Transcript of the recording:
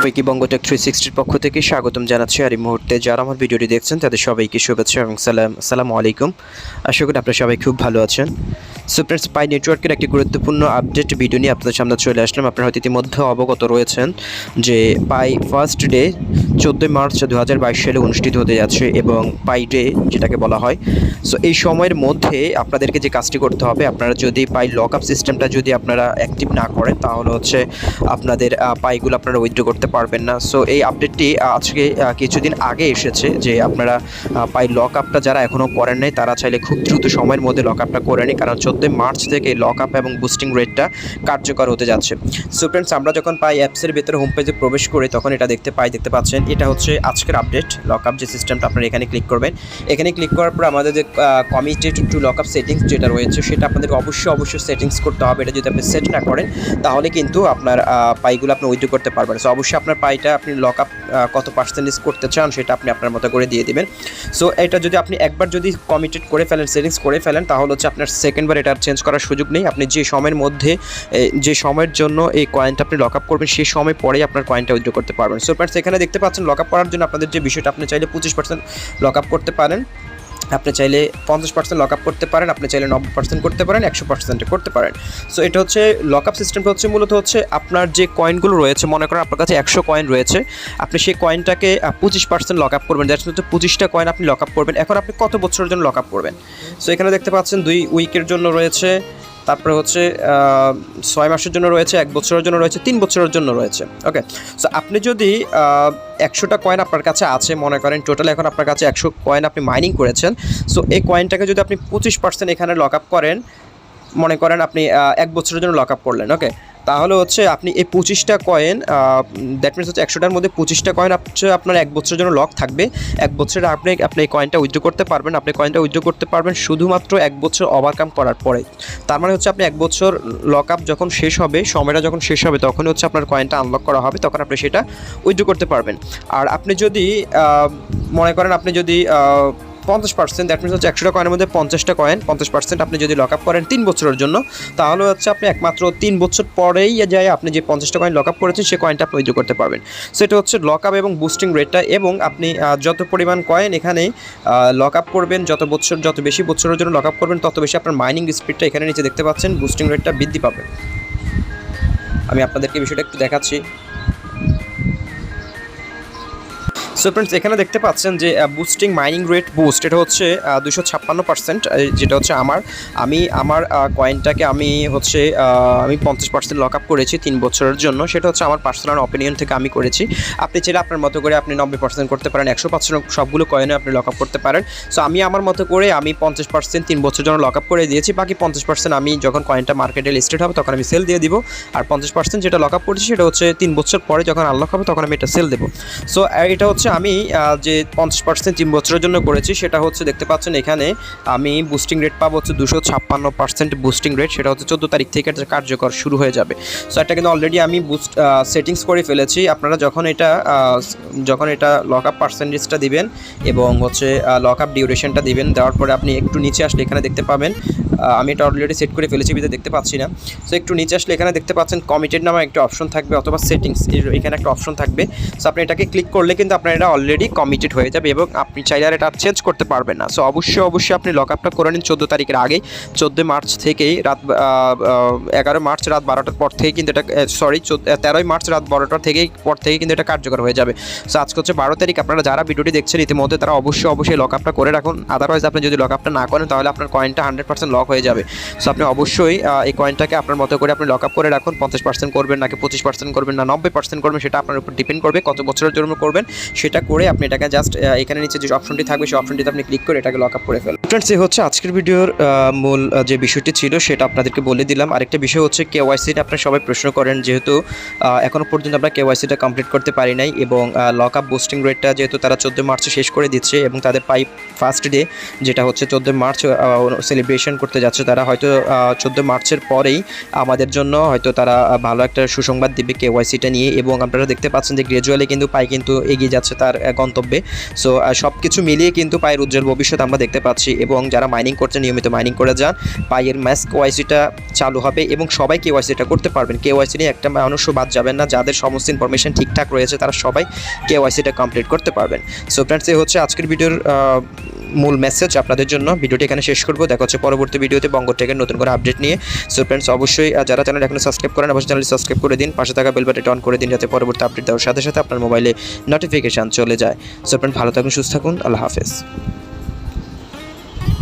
সবাইকে বঙ্গ টেক 360 পক্ষ থেকে স্বাগতম জানাচ্ছি। আর এই মুহূর্তে যারা আমার ভিডিওটি দেখছেন তাদের সবাইকে শুভেচ্ছা এবং আসসালামু আলাইকুম। আশা করি আপনারা সবাই খুব ভালো আছেন। সো ফ্রেন্ডস, পাই নেটওয়ার্কের একটি গুরুত্বপূর্ণ আপডেট ভিডিও নিয়ে আপনাদের সামনে চলে আসলাম। আপনারা হয়তো ইতিমধ্যে অবগত রয়েছেন যে পাই ফার্স্ট ডে 14 মার্চ 2022 সালে অনুষ্ঠিত হতে যাচ্ছে এবং পাই ডে যেটাকে বলা হয়। সো এই সময়ের মধ্যে আপনাদেরকে যে কাজটি করতে হবে, আপনারা যদি পাই লক আপ সিস্টেমটা যদি আপনারা অ্যাক্টিভ না করেন তাহলে হচ্ছে আপনাদের পাইগুলো আপনারা উইথড্র করতে পারবেন না। সো এই আপডেটটি আজকে কিছুদিন আগে এসেছে যে আপনারা পাই লক আপটা যারা এখনও করেন নাই তারা চাইলে খুব দ্রুত সময়ের মধ্যে লক আপটা করে নিন, কারণ 14 মার্চ থেকে লক আপ এবং বুস্টিং রেটটা কার্যকর হতে যাচ্ছে। সো ফ্রেন্ডস, আমরা যখন পাই অ্যাপসের ভেতরে হোম পেজে প্রবেশ করি তখন এটা দেখতে পাচ্ছেন এটা হচ্ছে আজকের আপডেট। লক আপ যে সিস্টেমটা আপনারা এখানে ক্লিক করবেন, এখানে ক্লিক করার পর আমাদের যে committed two lock up settings যেটা রয়েছে সেটা আপনাদের অবশ্যই সেটিংস করতে হবে। এটা যদি আপনি সেট না করেন তাহলে কিন্তু আপনার পাইগুলো আপনি উইথড্র করতে পারবেন। সো অবশ্যই আপনার পাইটা আপনি লক আপ কত পার্সেন্টেজ করতে চান সেটা আপনি আপনার মতো করে দিয়ে দিবেন। সো এটা যদি আপনি একবার যদি কমিটেড করে ফেলেন, সেটিংস করে ফেলেন, তাহলে হচ্ছে আপনার সেকেন্ডবার এটা চেঞ্জ করার সুযোগ নেই। আপনি যে সময়ের মধ্যে যে সময়ের জন্য এই কয়েনটা আপনি লক আপ করবেন সেই সময় পরেই আপনার কয়েনটা উইথড্র করতে পারবেন। সো ফ্রেন্ডস, এখানে দেখতে পাচ্ছেন লক আপ করার জন্য আপনাদের যে বিষয়টা, আপনি চাইলে 25% লক আপ করতে পারেন, আপনি চাইলে 50% লক আপ করতে পারেন, আপনি চাইলে 90% করতে পারেন, 100% করতে পারেন। সো এটা হচ্ছে লক আপ সিস্টেমটা হচ্ছে মূলত হচ্ছে আপনার যে কয়েনগুলো রয়েছে, মনে করেন আপনার কাছে 100 কয়েন রয়েছে, আপনি সেই কয়েনটাকে 25% লক আপ করবেন। দ্যাটস হচ্ছে 25টা কয়েন আপনি লক আপ করবেন। এখন আপনি কত বছরের জন্য লক আপ করবেন? সো এখানে দেখতে পাচ্ছেন 2 উইকের জন্য রয়েছে, তারপরে হচ্ছে 6 মাসের জন্য রয়েছে, 1 বছরের জন্য রয়েছে, 3 বছরের জন্য রয়েছে। ওকে, সো আপনি যদি 100টা কয়েন আপনার কাছে আছে, মনে করেন টোটাল এখন আপনার কাছে 100 কয়েন আপনি মাইনিং করেছেন। সো এই কয়েনটাকে যদি আপনি 25% এখানে লক আপ করেন, মনে করেন আপনি 1 বছরের জন্য লক আপ করলেন। ওকে, তাহলে হচ্ছে আপনি এই 25টা কয়েন, দ্যাট মিনস হচ্ছে 100টার মধ্যে 25টা কয়েন হচ্ছে আপনার 1 বছরের জন্য লক থাকবে। 1 বছরে আপনি এই কয়েনটা উইথড্র করতে পারবেন। আপনি কয়েনটা উইথড্র করতে পারবেন শুধুমাত্র 1 বছর ওভারকাম করার পরে। তার মানে হচ্ছে আপনি 1 বছর লক আপ যখন শেষ হবে, সময়টা যখন শেষ হবে, তখনই হচ্ছে আপনার কয়েনটা আনলক করা হবে, তখন আপনি সেটা উইথড্র করতে পারবেন। আর আপনি যদি মনে করেন আপনি যদি 50%, দ্যাট মিনস হচ্ছে 100টা কয়েনের মধ্যে 50টা কয়েন 50% আপনি যদি লক আপ করেন 3 বছরের জন্য, তাহলে হচ্ছে আপনি একমাত্র 3 বছর পরেই যায় আপনি যে 50টা কয়েন লক আপ করেছেন সেই কয়েনটা আপনি উইথড্র করতে পারবেন। সেটা হচ্ছে লক আপ এবং বুস্টিং রেটটা, এবং আপনি যত পরিমাণ কয়েন এখানে লক আপ করবেন, যত বেশি বছরের জন্য লক আপ করবেন, তত বেশি আপনার মাইনিং স্পিডটা এখানে নিচে দেখতে পাচ্ছেন বুস্টিং রেটটা বৃদ্ধি পাবে। আমি আপনাদেরকে বিষয়টা একটু দেখাচ্ছি। সো ফ্রেন্ডস, এখানে দেখতে পাচ্ছেন যে বুস্টিং মাইনিং রেট বুস্ট, এটা হচ্ছে 256%, যেটা হচ্ছে আমি আমার কয়েনটাকে আমি 50% লক আপ করেছি 3 বছরের জন্য। সেটা হচ্ছে আমার পার্সোনাল অপিনিয়ন থেকে আমি করেছি। আপনি চাইলে আপনার মতো করে আপনি 90% করতে পারেন, 100% সবগুলো কয়েনে আপনি লক আপ করতে পারেন। সো আমি আমার মতো করে আমি 50% 3 বছরের জন্য লক আপ করে দিয়েছি। বাকি 50% আমি যখন কয়েনটা মার্কেটে লিস্টেড হবে তখন আমি সেল দিয়ে দিব। আর 50% যেটা লক আপ করেছি সেটা হচ্ছে 3 বছর পরে যখন আনলক হবে তখন আমি এটা সেল দেবো। সো এটা হচ্ছে আমি যে 50% 3 বছরের জন্য করেছি, সেটা হচ্ছে দেখতে পাচ্ছেন এখানে আমি বুস্টিং রেট পাবো হচ্ছে 256% বুস্টিং রেট। সেটা হচ্ছে 14 তারিখ থেকে কার্যকর শুরু হয়ে যাবে। সো এটা কিন্তু অলরেডি আমি সেটিংস করে ফেলেছি। আপনারা যখন এটা লক আপ পার্সেন্টেজটা দিবেন এবং হচ্ছে লক আপ ডিউরেশনটা দিবেন, দেওয়ার পরে আপনি একটু নিচে আসলে এখানে দেখতে পাবেন, আমি এটা অলরেডি সেট করে ফেলেছি বিধে দেখতে পাচ্ছি না। সো একটু নিচে আসলে এখানে দেখতে পাচ্ছেন কমিটেড নামে একটা অপশন থাকবে, অথবা সেটিংস, এখানে একটা অপশন থাকবে। সো আপনি এটাকে ক্লিক করলে কিন্তু আপনার এটা অলরেডি কমিটেড হয়ে যাবে এবং আপনি চাইলে আর এটা চেঞ্জ করতে পারবেন না। সো অবশ্যই আপনি লক আপটা করে নিন 14 তারিখের আগে। 14 মার্চ থেকেই 11 মার্চ রাত 12টার পর থেকে কিন্তু এটা 13 মার্চ রাত 12টার পর থেকে কিন্তু এটা কার্যকর হয়ে যাবে। সো আজকে হচ্ছে 12 তারিখ। আপনারা যারা ভিডিওটি দেখছেন ইতিমধ্যে তারা অবশ্যই লক আপটা করে রাখুন। আদারওয়াইজ আপনি যদি লক আপটা না করেন তাহলে আপনার কয়েনটা 100% লক হয়ে যাবে। সো আপনি অবশ্যই এই কয়েনটাকে আপনার মতো করে আপনি লক আপ করে রাখুন। 50% করবেন নাকি 25% করবেন না 90% করবেন সেটা আপনার উপর ডিপেন্ড করবে, কত বছরের জন্য করবেন সেটা করে আপনি এটাকে জাস্ট এখানে নিচে যে অপশনটি থাকবে সেই অপশনটিতে আপনি ক্লিক করে এটাকে লক আপ করে ফেলুন। ফ্রেন্ডস, এই হচ্ছে আজকের ভিডিওর মূল যে বিষয়টি ছিল সেটা আপনাদেরকে বলে দিলাম। আরেকটা বিষয় হচ্ছে কেওয়াইসিটা আপনারা সবাই প্রশ্ন করেন, যেহেতু এখনও পর্যন্ত আমরা কেওয়াইসিটা কমপ্লিট করতে পারি নাই, এবং লক আপ বুস্টিং রেটটা যেহেতু তারা 14 মার্চে শেষ করে দিচ্ছে এবং তাদের পাই ফার্স্ট ডে যেটা হচ্ছে 14 মার্চ সেলিব্রেশন করতে যাচ্ছে, তারা হয়তো 14 মার্চের পরেই আমাদের জন্য হয়তো তারা ভালো একটা সুসংবাদ দিবে কেওয়াইসিটা নিয়ে। এবং আপনারা দেখতে পাচ্ছেন যে গ্রাজুয়ালি কিন্তু পাই কিন্তু এগিয়ে যাচ্ছে তার গন্তব্যে। সো সব কিছু মিলিয়ে কিন্তু পায়ের উজ্জ্বল ভবিষ্যৎ আমরা দেখতে পাচ্ছি। এবং যারা মাইনিং করছে নিয়মিত মাইনিং করে যান, পায়ের ম্যাস কেওয়াইসিটা চালু হবে এবং সবাই কেওয়াইসিটা করতে পারবেন। কেওয়াইসি নিয়ে একটা মানুষও বাদ যাবেন না, যাদের সমস্ত ইনফরমেশন ঠিকঠাক রয়েছে তারা সবাই কেওয়াইসিটা কমপ্লিট করতে পারবেন। সো ফ্রেন্ডস, এই হচ্ছে আজকের ভিডিওর মূল মেসেজ আপনাদের জন্য। ভিডিওটি এখানে শেষ করবো, দেখা হচ্ছে পরবর্তী ভিডিওতে বঙ্গো টেকের নতুন করে আপডেট নিয়ে। সো ফ্রেন্ডস, অবশ্যই যারা চ্যানেল এখনো সাবস্ক্রাইব করেন অবশ্যই চ্যানেল সাবস্ক্রাইব করে দিন, পাশে থাকা বেল বাটনটি অন করে দিন যাতে পরবর্তী আপডেট দেওয়ার সাথে সাথে আপনার মোবাইলে নোটিফিকেশান চলে যায়। সো ফ্রেন্ডস, ভালো থাকুন, সুস্থ থাকুন, আল্লাহ হাফেজ।